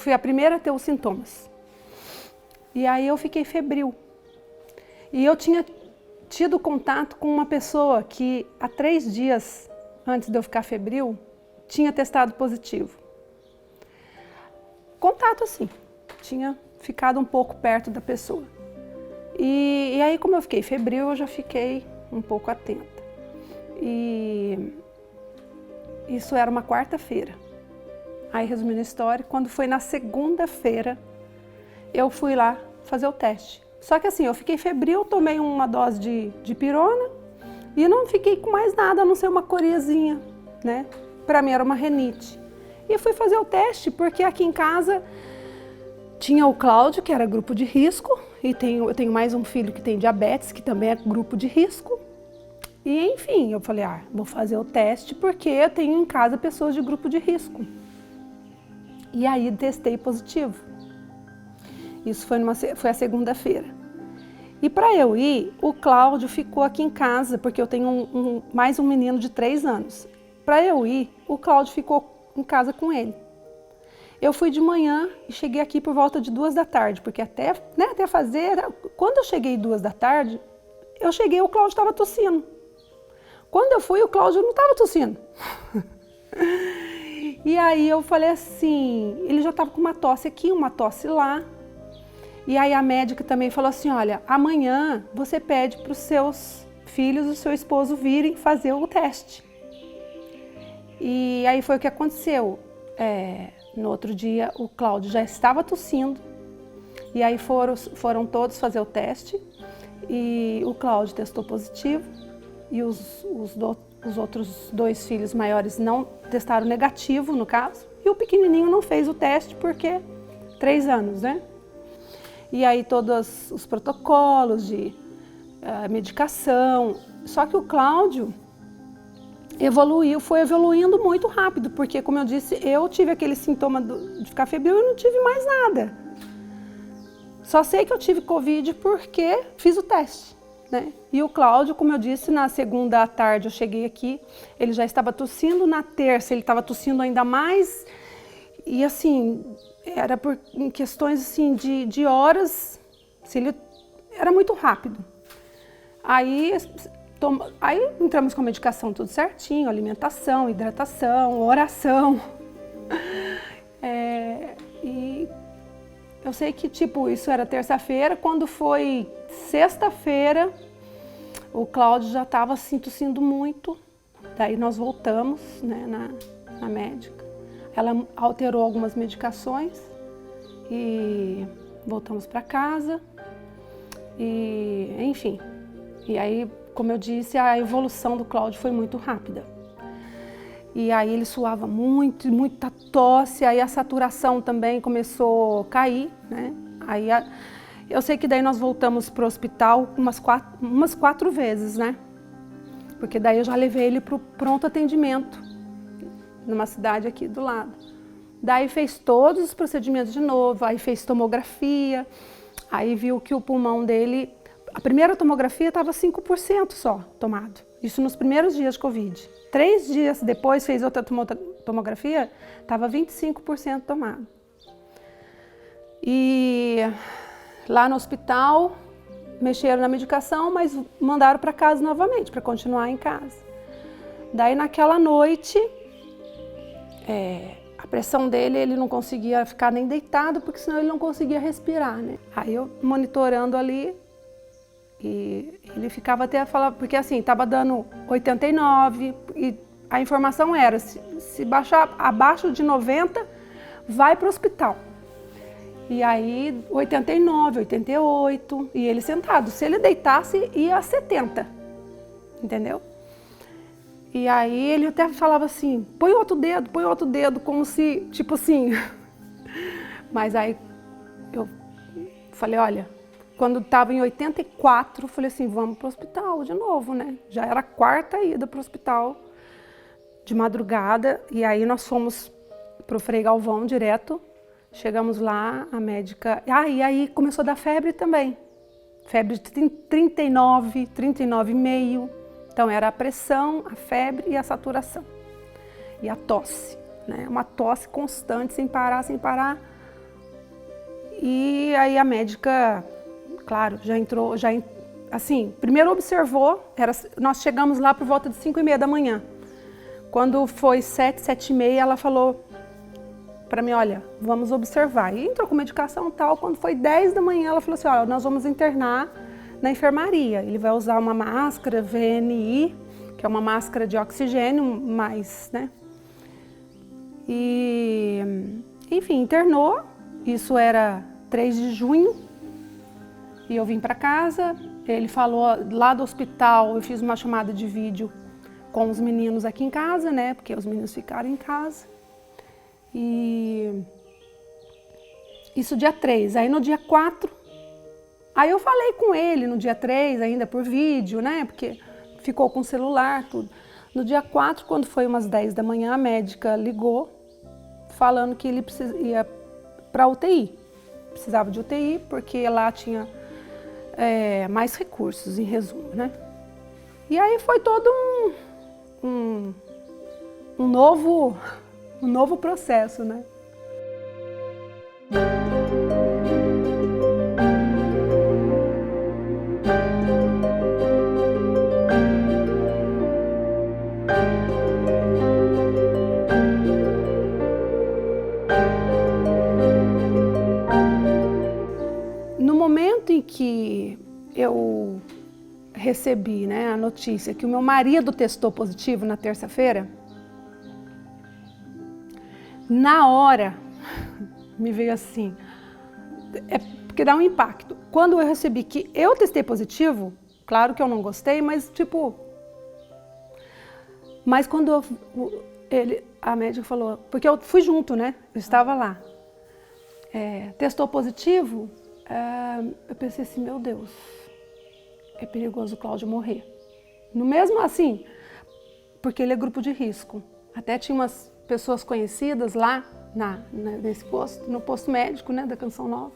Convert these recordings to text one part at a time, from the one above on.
fui a primeira a ter os sintomas. E aí eu fiquei febril. E eu tinha tido contato com uma pessoa que há 3 dias antes de eu ficar febril, tinha testado positivo. Contato assim, tinha ficado um pouco perto da pessoa. E aí como eu fiquei febril, eu já fiquei um pouco atenta. E isso era uma quarta-feira. Aí, resumindo a história, quando foi na segunda-feira, eu fui lá fazer o teste. Só que assim, eu fiquei febril, tomei uma dose de pirona e não fiquei com mais nada, a não ser uma coriazinha, né? Pra mim era uma rinite. E fui fazer o teste porque aqui em casa tinha o Cláudio, que era grupo de risco, e eu tenho mais um filho que tem diabetes, que também é grupo de risco. E enfim, eu falei, vou fazer o teste porque eu tenho em casa pessoas de grupo de risco. E aí testei positivo. Isso foi a segunda-feira. E para eu ir, o Cláudio ficou aqui em casa, porque eu tenho mais um menino de 3 anos. Para eu ir, o Cláudio ficou em casa com ele. Eu fui de manhã e cheguei aqui por volta de 2 da tarde, porque até fazer... Quando eu cheguei 2 da tarde, o Cláudio estava tossindo. Quando eu fui, o Cláudio não estava tossindo. E aí eu falei assim, ele já estava com uma tosse aqui, uma tosse lá. E aí a médica também falou assim, olha, amanhã você pede para os seus filhos e o seu esposo virem fazer o teste. E aí foi o que aconteceu. No outro dia o Cláudio já estava tossindo. E aí foram todos fazer o teste. E o Cláudio testou positivo. E os outros 2 filhos maiores não testaram negativo, no caso. E o pequenininho não fez o teste porque 3 anos, né? E aí todos os protocolos de medicação. Só que o Cláudio foi evoluindo muito rápido, porque como eu disse, eu tive aquele sintoma de ficar febril e não tive mais nada. Só sei que eu tive Covid porque fiz o teste, né? E o Cláudio, como eu disse, na segunda à tarde eu cheguei aqui, ele já estava tossindo, na terça ele estava tossindo ainda mais. E assim, era em questões assim, de horas, era muito rápido. Aí entramos com a medicação tudo certinho, alimentação, hidratação, oração. E eu sei que isso era terça-feira, quando foi sexta-feira, o Cláudio já estava assim, tossindo muito. Daí nós voltamos, né, na médica. Ela alterou algumas medicações e voltamos para casa. E, enfim, e aí, como eu disse, a evolução do Cláudio foi muito rápida. E aí ele suava muito, muita tosse, aí a saturação também começou a cair, né? Aí eu sei que daí nós voltamos para o hospital umas 4 vezes, né? Porque daí eu já levei ele para o pronto atendimento, numa cidade aqui do lado. Daí fez todos os procedimentos de novo, aí fez tomografia, aí viu que o pulmão dele, a primeira tomografia estava 5% só tomado, isso nos primeiros dias de Covid. 3 dias depois fez outra tomografia, estava 25% tomado. E lá no hospital, mexeram na medicação, mas mandaram para casa novamente, para continuar em casa. Daí naquela noite, a pressão dele, ele não conseguia ficar nem deitado, porque senão ele não conseguia respirar, né? Aí eu monitorando ali, e ele ficava até a falar, porque assim, estava dando 89, e a informação era, se baixar abaixo de 90, vai para o hospital. E aí 89, 88, e ele sentado. Se ele deitasse, ia a 70, entendeu? E aí ele até falava assim, põe outro dedo, como se, tipo assim. Mas aí eu falei, olha, quando estava em 84, eu falei assim, vamos para o hospital de novo, né? Já era a 4ª ida para o hospital, de madrugada, e aí nós fomos para o Frei Galvão direto. Chegamos lá, a médica... e aí começou a dar febre também. Febre de 39, 39,5. Então era a pressão, a febre e a saturação. E a tosse, né? Uma tosse constante, sem parar, sem parar. E aí a médica, claro, já entrou, assim, primeiro observou, nós chegamos lá por volta de 5h30 da manhã. Quando foi 7, 7h30, ela falou para mim, olha, vamos observar. E entrou com medicação e tal. Quando foi 10 da manhã, ela falou assim, olha, nós vamos internar na enfermaria. Ele vai usar uma máscara VNI, que é uma máscara de oxigênio, mais, né? E, enfim, internou. Isso era 3 de junho. E eu vim para casa. Ele falou lá do hospital, eu fiz uma chamada de vídeo com os meninos aqui em casa, né? Porque os meninos ficaram em casa. E isso dia 3, aí no dia 4, aí eu falei com ele no dia 3 ainda por vídeo, né, porque ficou com o celular, tudo. No dia 4, quando foi umas 10 da manhã, a médica ligou falando que ele ia para UTI, precisava de UTI porque lá tinha mais recursos, em resumo, né. E aí foi todo um novo processo, né? No momento em que eu recebi, né, a notícia que o meu marido testou positivo na terça-feira, na hora, me veio assim, porque dá um impacto. Quando eu recebi que eu testei positivo, claro que eu não gostei, mas tipo... Mas quando a médica falou, porque eu fui junto, né? Eu estava lá. Testou positivo, eu pensei assim, meu Deus, é perigoso o Cláudio morrer. No mesmo assim, porque ele é grupo de risco. Até tinha umas pessoas conhecidas lá nesse posto, no posto médico, né, da Canção Nova,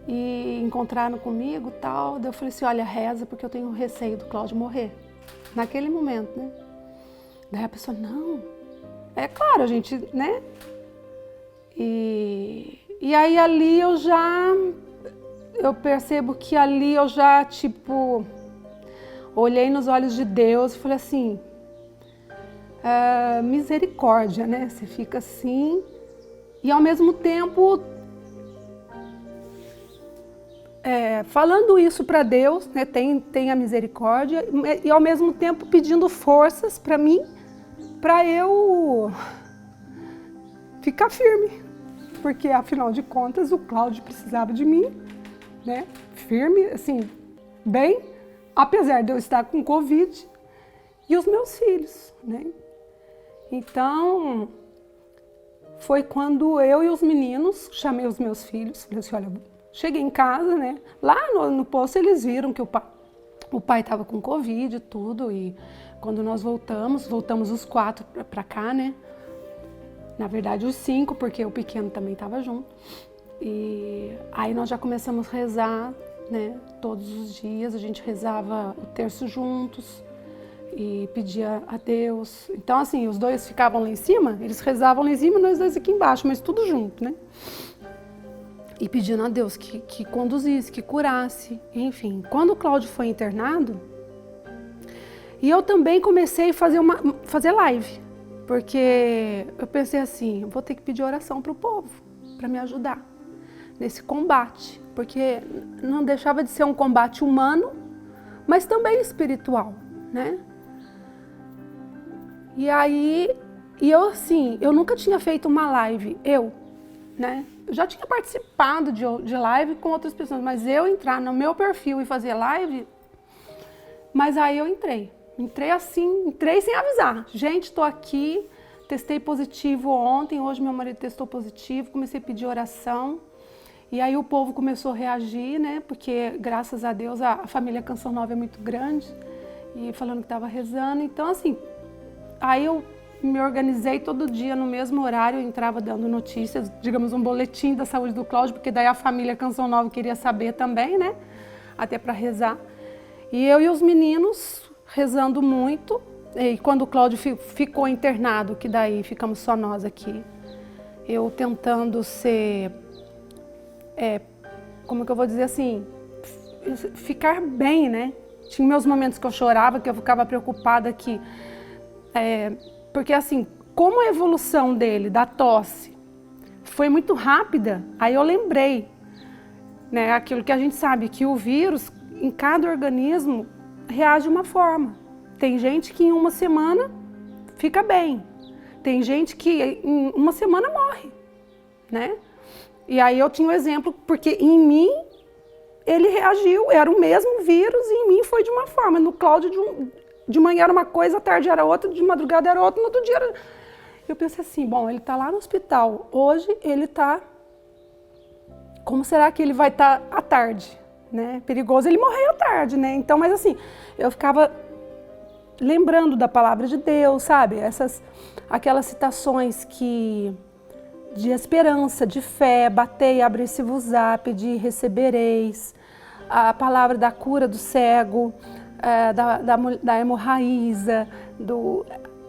e encontraram comigo e tal. Daí eu falei assim, olha, reza porque eu tenho receio do Cláudio morrer. Naquele momento, né? Daí a pessoa, não, é claro, a gente, né? E aí ali eu percebo que ali eu já, tipo, olhei nos olhos de Deus e falei assim, misericórdia, né? Você fica assim e ao mesmo tempo falando isso para Deus, né? Tem a misericórdia e ao mesmo tempo pedindo forças para mim, para eu ficar firme, porque afinal de contas o Cláudio precisava de mim, né? Firme, assim, bem, apesar de eu estar com Covid e os meus filhos, né? Então, foi quando eu e os meninos, chamei os meus filhos, falei assim, olha, cheguei em casa, né? Lá no posto eles viram que o pai estava com Covid e tudo, e quando nós voltamos os 4 para cá, né? Na verdade os 5, porque o pequeno também estava junto. E aí nós já começamos a rezar, né? Todos os dias, a gente rezava o terço juntos e pedia a Deus. Então assim, os dois ficavam lá em cima, eles rezavam lá em cima e nós dois aqui embaixo, mas tudo junto, né? E pedindo a Deus que conduzisse, que curasse, enfim. Quando o Cláudio foi internado, e eu também comecei a fazer live, porque eu pensei assim, eu vou ter que pedir oração para o povo, para me ajudar nesse combate, porque não deixava de ser um combate humano, mas também espiritual, né? E aí, eu nunca tinha feito uma live, né? Eu já tinha participado de live com outras pessoas, mas eu entrar no meu perfil e fazer live, mas aí eu entrei sem avisar. Gente, estou aqui, testei positivo ontem, hoje meu marido testou positivo, comecei a pedir oração. E aí o povo começou a reagir, né? Porque graças a Deus a família Canção Nova é muito grande, e falando que estava rezando. Então assim, aí eu me organizei todo dia no mesmo horário, eu entrava dando notícias, digamos um boletim da saúde do Cláudio, porque daí a família Canção Nova queria saber também, né? Até para rezar. E eu e os meninos rezando muito, e quando o Cláudio ficou internado, que daí ficamos só nós aqui, eu tentando ser como que eu vou dizer assim, ficar bem, né? Tinha meus momentos que eu chorava, que eu ficava preocupada porque assim, como a evolução dele, da tosse, foi muito rápida, aí eu lembrei, né, aquilo que a gente sabe, que o vírus, em cada organismo, reage de uma forma. Tem gente que em uma semana fica bem, tem gente que em uma semana morre, né? E aí eu tinha um exemplo, porque em mim ele reagiu, era o mesmo vírus e em mim foi de uma forma. No Cláudio de manhã era uma coisa, à tarde era outra, de madrugada era outra, no outro dia era... Eu pensei assim, bom, ele está lá no hospital, hoje ele está... Como será que ele vai estar à tarde? Né? Perigoso ele morrer à tarde, né? Então, mas assim, eu ficava lembrando da palavra de Deus, sabe? Aquelas citações de esperança, de fé, batei, abri-se-vos-á, pedi, recebereis, a palavra da cura do cego, da hemorraíza,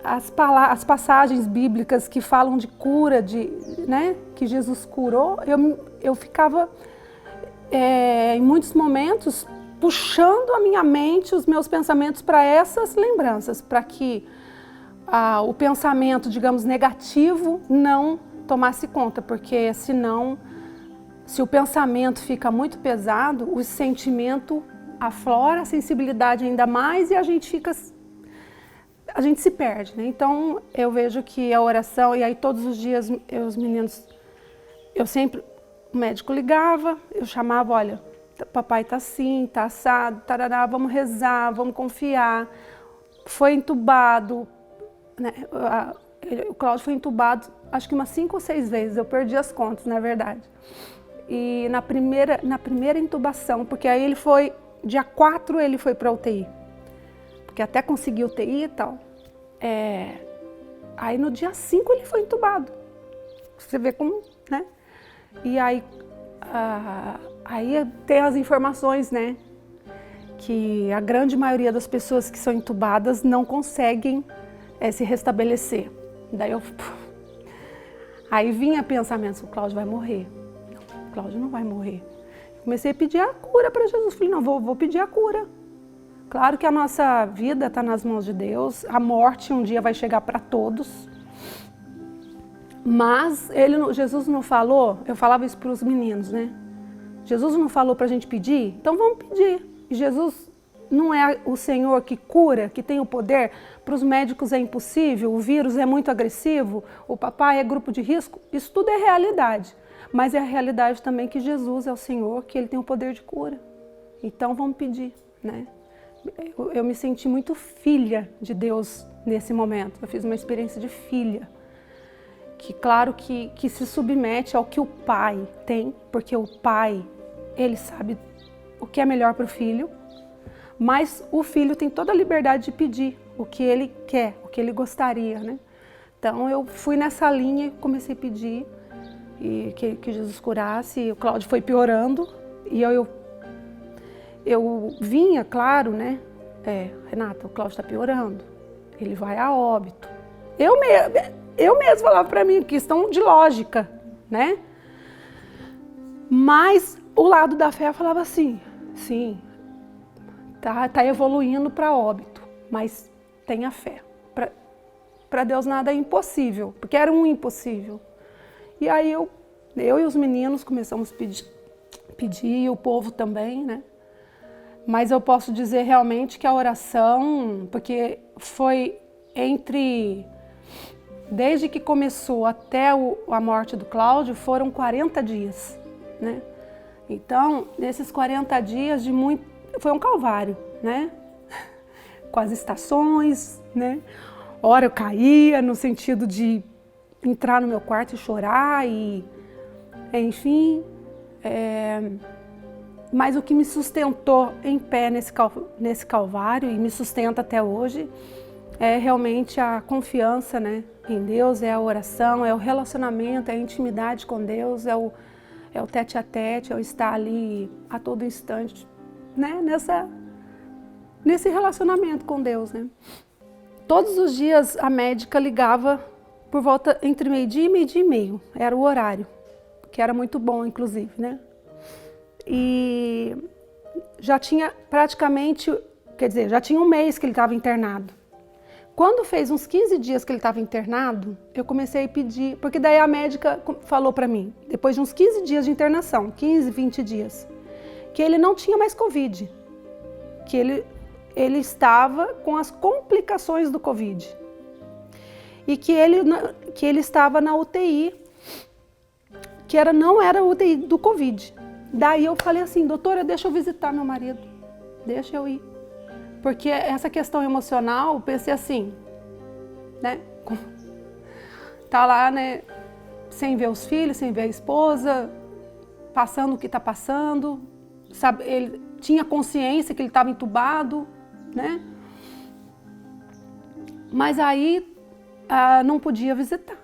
as passagens bíblicas que falam de cura, né, que Jesus curou, eu ficava em muitos momentos puxando a minha mente, os meus pensamentos para essas lembranças, para que o pensamento, digamos, negativo não tomasse conta, porque senão, se o pensamento fica muito pesado, o sentimento aflora, a sensibilidade ainda mais e a gente se perde, né? Então eu vejo que a oração, e aí todos os dias os meninos, o médico ligava, eu chamava, olha, papai tá assim, tá assado, tarará, vamos rezar, vamos confiar, foi entubado, né? O Cláudio foi entubado acho que umas 5 ou 6 vezes, eu perdi as contas, na verdade. E na primeira intubação, porque aí ele foi, dia 4 ele foi para UTI, porque até conseguir UTI e tal. Aí no dia 5 ele foi entubado, você vê como, né? E aí tem as informações, né, que a grande maioria das pessoas que são entubadas não conseguem se restabelecer. Daí aí vinha pensamentos, o Cláudio vai morrer. Não, o Cláudio não vai morrer. Comecei a pedir a cura para Jesus. Falei, não, vou pedir a cura. Claro que a nossa vida está nas mãos de Deus, a morte um dia vai chegar para todos. Mas Jesus não falou, eu falava isso para os meninos, né? Jesus não falou para a gente pedir? Então vamos pedir. E Jesus não é o Senhor que cura, que tem o poder? Para os médicos é impossível, o vírus é muito agressivo, o papai é grupo de risco, isso tudo é realidade. Mas é a realidade também que Jesus é o Senhor, que Ele tem o poder de cura. Então vamos pedir, né? Eu me senti muito filha de Deus nesse momento, eu fiz uma experiência de filha. Que claro que se submete ao que o pai tem, porque o pai, ele sabe o que é melhor para o filho, mas o filho tem toda a liberdade de pedir o que ele quer, o que ele gostaria, né? Então eu fui nessa linha e comecei a pedir e que Jesus curasse, e o Cláudio foi piorando, e eu vinha, claro, né? Renata, o Cláudio está piorando, ele vai a óbito. Eu mesmo falava para mim, questão de lógica, né? Mas o lado da fé falava assim, sim, tá evoluindo para óbito, mas tenha fé. Para Deus nada é impossível, porque era um impossível. E aí eu e os meninos começamos a pedir, e o povo também, né? Mas eu posso dizer realmente que a oração, porque foi desde que começou até a morte do Cláudio, foram 40 dias, né? Então, nesses 40 dias foi um calvário, né? Com as estações, né? Hora eu caía no sentido de entrar no meu quarto e chorar, enfim. Mas o que me sustentou em pé nesse calvário e me sustenta até hoje é realmente a confiança, né, em Deus, é a oração, é o relacionamento, é a intimidade com Deus, é o tete a tete, é o estar ali a todo instante, né, nesse relacionamento com Deus, né. Todos os dias a médica ligava por volta entre meio-dia e meio-dia e meio, era o horário, que era muito bom, inclusive, né. e já tinha praticamente, quer dizer, já tinha um mês que ele estava internado. Quando fez uns 15 dias que ele estava internado, eu comecei a pedir, porque daí a médica falou para mim, depois de uns 15 dias de internação, 15, 20 dias, que ele não tinha mais Covid, que ele estava com as complicações do Covid e que ele estava na UTI, que não era a UTI do Covid. Daí eu falei assim, doutora, deixa eu visitar meu marido, deixa eu ir. Porque essa questão emocional, pensei assim, né? Tá lá, né? Sem ver os filhos, sem ver a esposa, passando o que tá passando, sabe? Ele tinha consciência que ele estava entubado, né? Mas aí não podia visitar,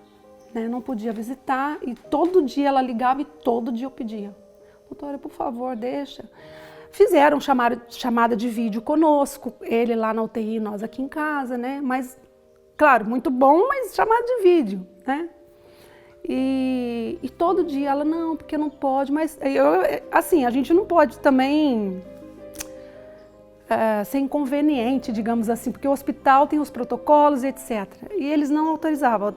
né? Não podia visitar e todo dia ela ligava e todo dia eu pedia, doutora, por favor, deixa. Fizeram chamada de vídeo conosco, ele lá na UTI, nós aqui em casa, né? Mas, claro, muito bom, mas chamada de vídeo, né? E todo dia ela, não, porque não pode, mas assim, a gente não pode também ser inconveniente, digamos assim, porque o hospital tem os protocolos, etc. E eles não autorizavam.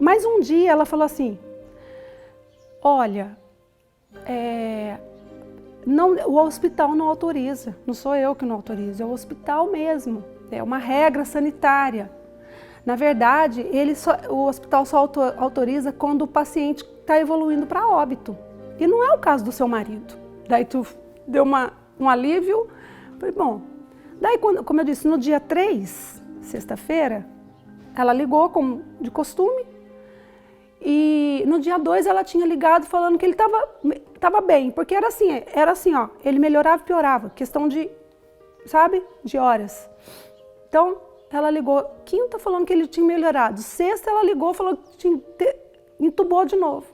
Mas um dia ela falou assim, olha, não, o hospital não autoriza, não sou eu que não autorizo, é o hospital mesmo, é uma regra sanitária. Na verdade, o hospital só autoriza quando o paciente está evoluindo para óbito. E não é o caso do seu marido. Daí tu deu um alívio. Falei, bom, daí como eu disse, no dia 3, sexta-feira, ela ligou como de costume. E no dia 2 ela tinha ligado falando que ele estava bem, porque era assim, ó, ele melhorava e piorava, questão de, sabe, de horas. Então, ela ligou quinta falando que ele tinha melhorado, sexta ela ligou falando que entubou de novo.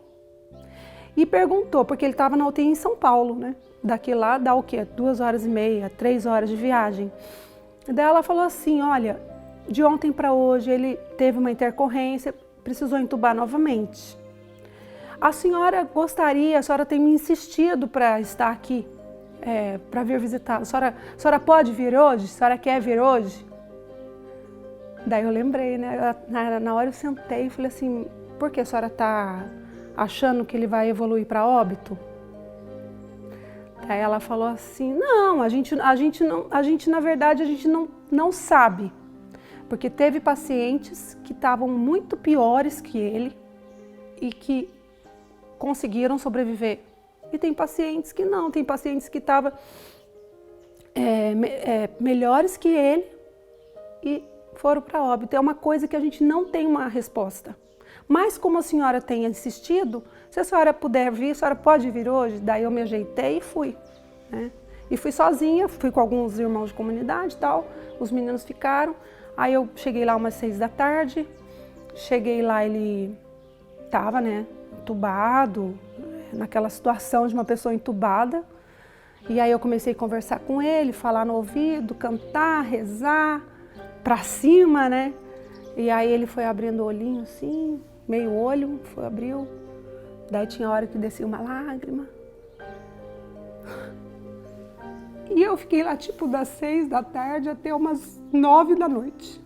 E perguntou, porque ele estava na UTI em São Paulo, né, daqui lá dá o quê? 2h30, 3 horas de viagem. Daí ela falou assim, olha, de ontem para hoje ele teve uma intercorrência, precisou entubar novamente. A senhora tem me insistido para estar aqui, para vir visitá-lo. A senhora pode vir hoje? A senhora quer vir hoje? Daí eu lembrei, né? Na hora eu sentei e falei assim, por que a senhora está achando que ele vai evoluir para óbito? Daí ela falou assim, não, a gente na verdade, a gente não sabe. Porque teve pacientes que estavam muito piores que ele e que conseguiram sobreviver. E tem pacientes que não, tem pacientes que estavam melhores que ele e foram para óbito. É uma coisa que a gente não tem uma resposta. Mas como a senhora tem insistido, se a senhora puder vir, a senhora pode vir hoje? Daí eu me ajeitei e fui, né? E fui sozinha, fui com alguns irmãos de comunidade e tal, os meninos ficaram. Aí eu cheguei lá umas 6 da tarde, cheguei lá, ele estava, né, entubado, naquela situação de uma pessoa entubada. E aí eu comecei a conversar com ele, falar no ouvido, cantar, rezar, pra cima, né? E aí ele foi abrindo o olhinho assim, meio olho, abriu. Daí tinha hora que descia uma lágrima. E eu fiquei lá tipo das 6 da tarde até umas 9 da noite.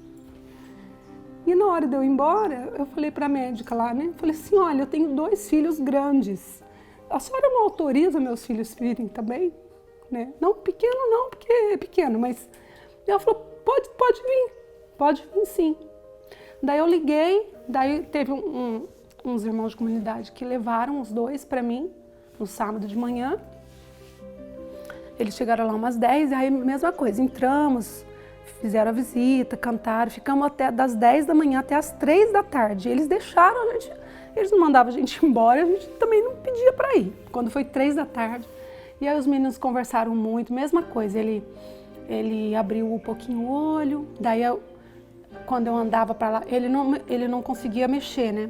E na hora de eu ir embora, eu falei para a médica lá, né? Falei assim, olha, eu tenho 2 filhos grandes. A senhora não autoriza meus filhos virem também? Né? Não, pequeno não, porque é pequeno, mas... Ela falou, pode vir sim. Daí eu liguei, daí teve uns irmãos de comunidade que levaram os 2 para mim, no sábado de manhã. Eles chegaram lá umas 10, e aí mesma coisa, entramos, fizeram a visita, cantaram, ficamos até das 10 da manhã até as 3 da tarde. Eles deixaram a gente, eles não mandavam a gente embora, a gente também não pedia para ir. Quando foi 3 da tarde, e aí os meninos conversaram muito, mesma coisa, ele abriu um pouquinho o olho, daí quando eu andava para lá, ele não conseguia mexer, né?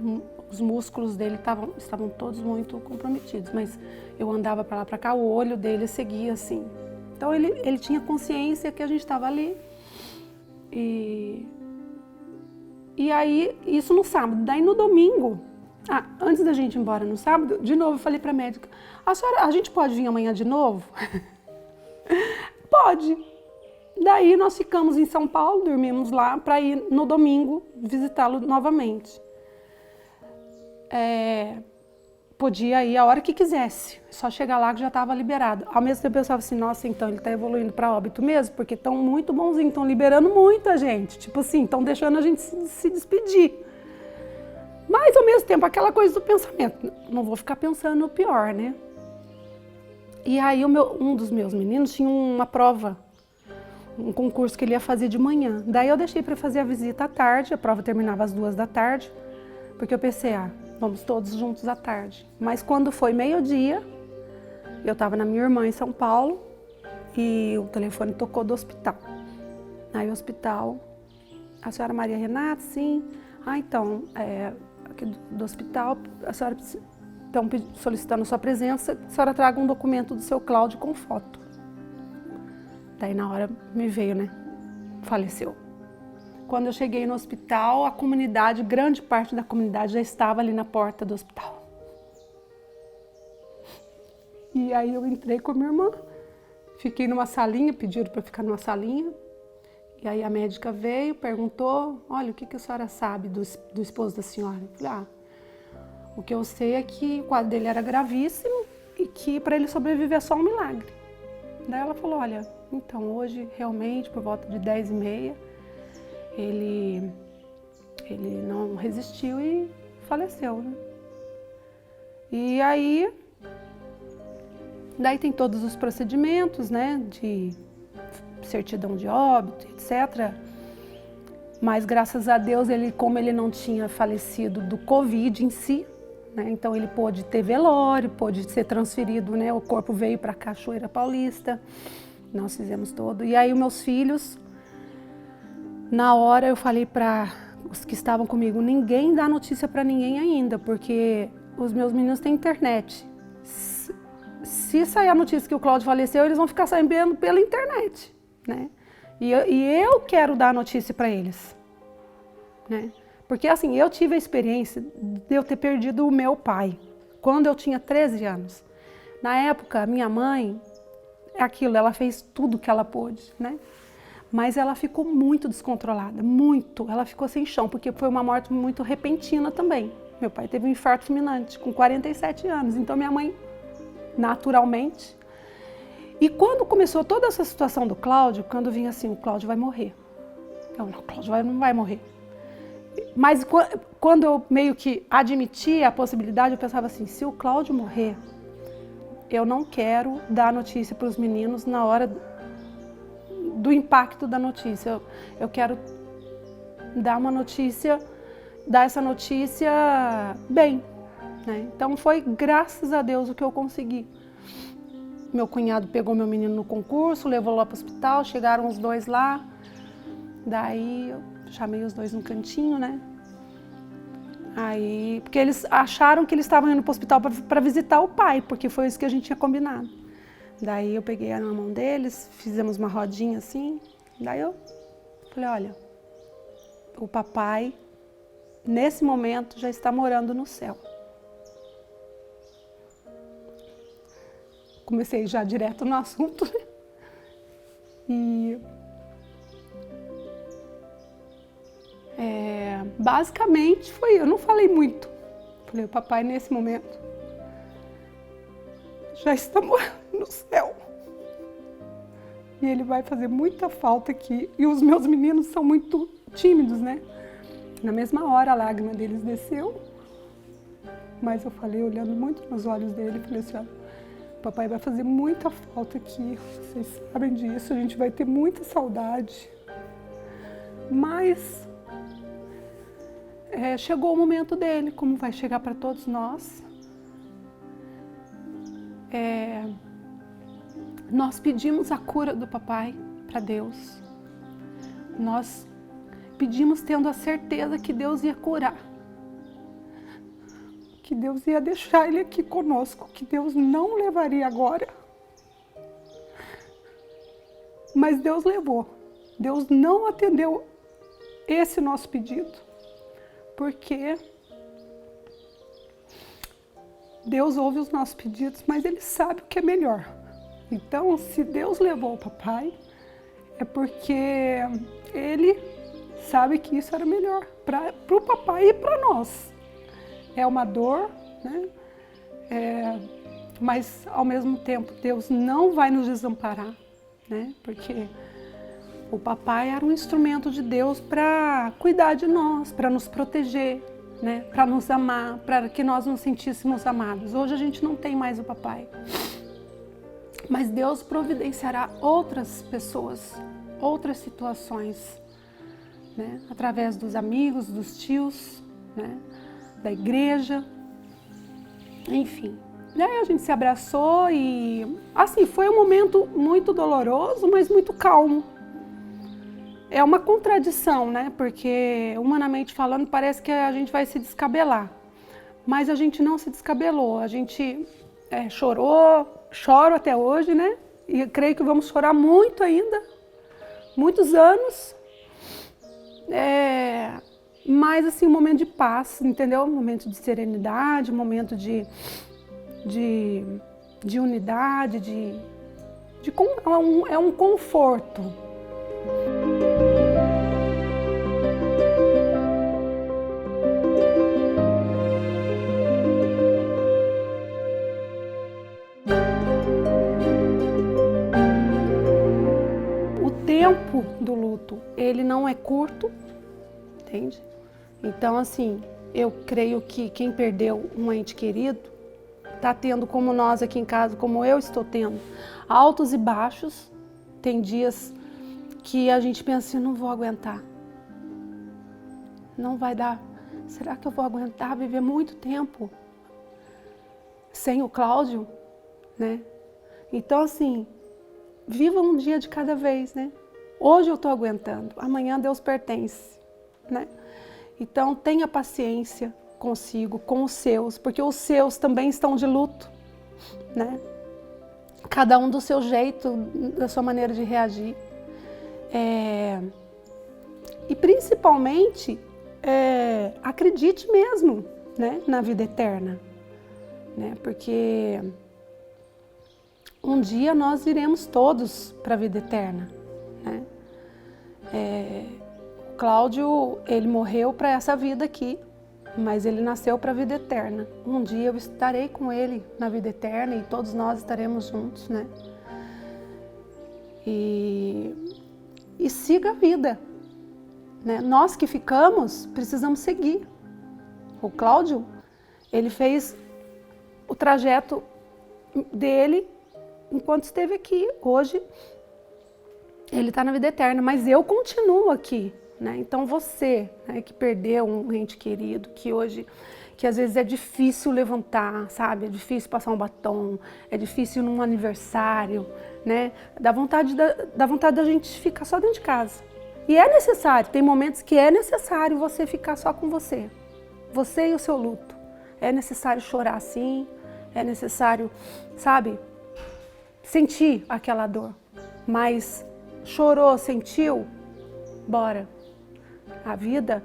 Os músculos dele estavam todos muito comprometidos, mas eu andava para lá para cá, o olho dele seguia assim. Então ele tinha consciência que a gente estava ali. E aí, isso no sábado. Daí no domingo, Antes da gente ir embora no sábado, de novo eu falei para a médica, a gente pode vir amanhã de novo? Pode. Daí nós ficamos em São Paulo, dormimos lá para ir no domingo visitá-lo novamente. Podia ir a hora que quisesse, só chegar lá que já estava liberado. Ao mesmo tempo eu pensava assim, nossa, então ele está evoluindo para óbito mesmo, porque estão muito bonzinhos, estão liberando muita gente, tipo assim, estão deixando a gente se despedir. Mas ao mesmo tempo aquela coisa do pensamento, não vou ficar pensando no pior, né? E aí um dos meus meninos tinha uma prova, um concurso que ele ia fazer de manhã. Daí eu deixei para fazer a visita à tarde, a prova terminava às 14h, porque eu pensei, vamos todos juntos à tarde. Mas quando foi meio-dia, eu estava na minha irmã em São Paulo e o telefone tocou do hospital. Aí o hospital, a senhora Maria Renata, sim. Então, aqui do hospital, a senhora estão solicitando sua presença, a senhora traga um documento do seu Cláudio com foto. Daí na hora me veio, né? Faleceu. Quando eu cheguei no hospital, a comunidade, grande parte da comunidade já estava ali na porta do hospital. E aí eu entrei com a minha irmã, fiquei numa salinha, pediram para ficar numa salinha. E aí a médica veio, perguntou, olha, o que a senhora sabe do esposo da senhora? Eu falei, o que eu sei é que o quadro dele era gravíssimo e que para ele sobreviver é só um milagre. Daí ela falou, olha, então hoje realmente por volta de 10h30, ele não resistiu e faleceu, né? E aí, daí tem todos os procedimentos, né, de certidão de óbito, etc. Mas graças a Deus, como ele não tinha falecido do Covid em si, né, então ele pôde ter velório, pôde ser transferido, né, o corpo veio para Cachoeira Paulista, nós fizemos todo. E aí os meus filhos, na hora eu falei para os que estavam comigo, ninguém dá notícia para ninguém ainda, porque os meus meninos têm internet. Se sair a notícia que o Cláudio faleceu, eles vão ficar sabendo pela internet, né? E eu quero dar a notícia para eles, né? Porque assim, eu tive a experiência de eu ter perdido o meu pai, quando eu tinha 13 anos. Na época, minha mãe, ela fez tudo que ela pôde, né? Mas ela ficou muito descontrolada, muito. Ela ficou sem chão, porque foi uma morte muito repentina também. Meu pai teve um infarto fulminante com 47 anos, então minha mãe, naturalmente. E quando começou toda essa situação do Cláudio, quando vinha assim, o Cláudio vai morrer. Não, o Cláudio não vai morrer. Mas quando eu meio que admiti a possibilidade, eu pensava assim, se o Cláudio morrer, eu não quero dar notícia para os meninos na hora do impacto da notícia. Eu quero dar essa notícia bem, né? Então foi graças a Deus o que eu consegui. Meu cunhado pegou meu menino no concurso, levou lá para o hospital, chegaram os dois lá, daí eu chamei os dois num cantinho, né? Aí, porque eles acharam que eles estavam indo para o hospital para visitar o pai, porque foi isso que a gente tinha combinado. Daí eu peguei na mão deles, fizemos uma rodinha assim, daí eu falei, olha, o papai, nesse momento, já está morando no céu. Comecei já direto no assunto, né? E basicamente foi, eu não falei muito. Falei, o papai nesse momento já está morando no céu. E ele vai fazer muita falta aqui. E os meus meninos são muito tímidos, né? Na mesma hora a lágrima deles desceu. Mas eu falei, olhando muito nos olhos dele, falei assim, olha, papai vai fazer muita falta aqui. Vocês sabem disso, a gente vai ter muita saudade. Mas chegou o momento dele, como vai chegar para todos nós. Nós pedimos a cura do papai para Deus. Nós pedimos tendo a certeza que Deus ia curar. Que Deus ia deixar ele aqui conosco, que Deus não levaria agora. Mas Deus levou. Deus não atendeu esse nosso pedido. Porque Deus ouve os nossos pedidos, mas Ele sabe o que é melhor. Então, se Deus levou o papai, é porque Ele sabe que isso era melhor para o papai e para nós. É uma dor, né? Mas, ao mesmo tempo, Deus não vai nos desamparar, né? Porque o papai era um instrumento de Deus para cuidar de nós, para nos proteger, né? Para nos amar, para que nós nos sentíssemos amados. Hoje a gente não tem mais o papai. Mas Deus providenciará outras pessoas, outras situações, né? Através dos amigos, dos tios, né? Da igreja, enfim. E aí a gente se abraçou e, assim, foi um momento muito doloroso, mas muito calmo. É uma contradição, né? Porque, humanamente falando, parece que a gente vai se descabelar. Mas a gente não se descabelou, a gente choro até hoje, né? E creio que vamos chorar muito ainda, muitos anos. Mas, assim, um momento de paz, entendeu? Um momento de serenidade, um momento de unidade, é um conforto. O tempo do luto, ele não é curto, entende? Então, assim, eu creio que quem perdeu um ente querido está tendo, como nós aqui em casa, como eu estou tendo, altos e baixos. Tem dias que a gente pensa assim, não vou aguentar, não vai dar. Será que eu vou aguentar viver muito tempo sem o Cláudio, né? Então, assim, viva um dia de cada vez, né? Hoje eu estou aguentando, amanhã Deus pertence, né? Então, tenha paciência consigo, com os seus, porque os seus também estão de luto, né? Cada um do seu jeito, da sua maneira de reagir. E principalmente, acredite mesmo, né, na vida eterna, né? Porque um dia nós iremos todos para a vida eterna, né? O Cláudio, ele morreu para essa vida aqui, mas ele nasceu para a vida eterna. Um dia eu estarei com ele na vida eterna e todos nós estaremos juntos, né? E siga a vida, né? Nós que ficamos, precisamos seguir. O Cláudio, ele fez o trajeto dele enquanto esteve aqui. Hoje, ele está na vida eterna, mas eu continuo aqui, né? Então você, né, que perdeu um ente querido, que às vezes é difícil levantar, sabe? É difícil passar um batom, é difícil num aniversário, né? Dá vontade da gente ficar só dentro de casa. E é necessário, tem momentos que é necessário você ficar só com você e o seu luto. É necessário chorar sim, é necessário, sabe, sentir aquela dor. Mas chorou, sentiu, bora. A vida,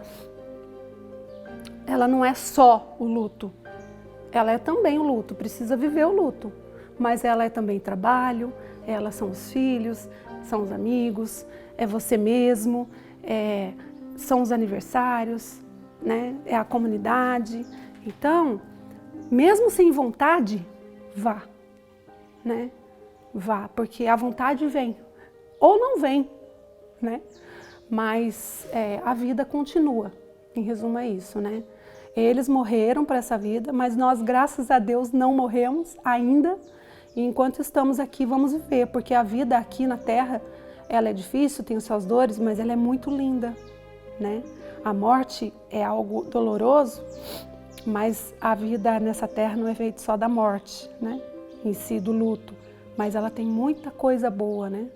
ela não é só o luto, ela é também o luto, precisa viver o luto, mas ela é também trabalho, elas são os filhos, são os amigos, é você mesmo, são os aniversários, né? É a comunidade. Então, mesmo sem vontade, vá, né? Vá, porque a vontade vem, ou não vem, né? Mas a vida continua, em resumo é isso, né? Eles morreram para essa vida, mas nós, graças a Deus, não morremos ainda. E enquanto estamos aqui, vamos viver, porque a vida aqui na Terra, ela é difícil, tem suas dores, mas ela é muito linda, né? A morte é algo doloroso, mas a vida nessa Terra não é feita só da morte, né? Em si, do luto, mas ela tem muita coisa boa, né?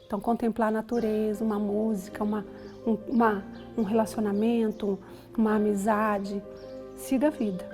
Então, contemplar a natureza, uma música, um relacionamento, uma amizade, siga a vida.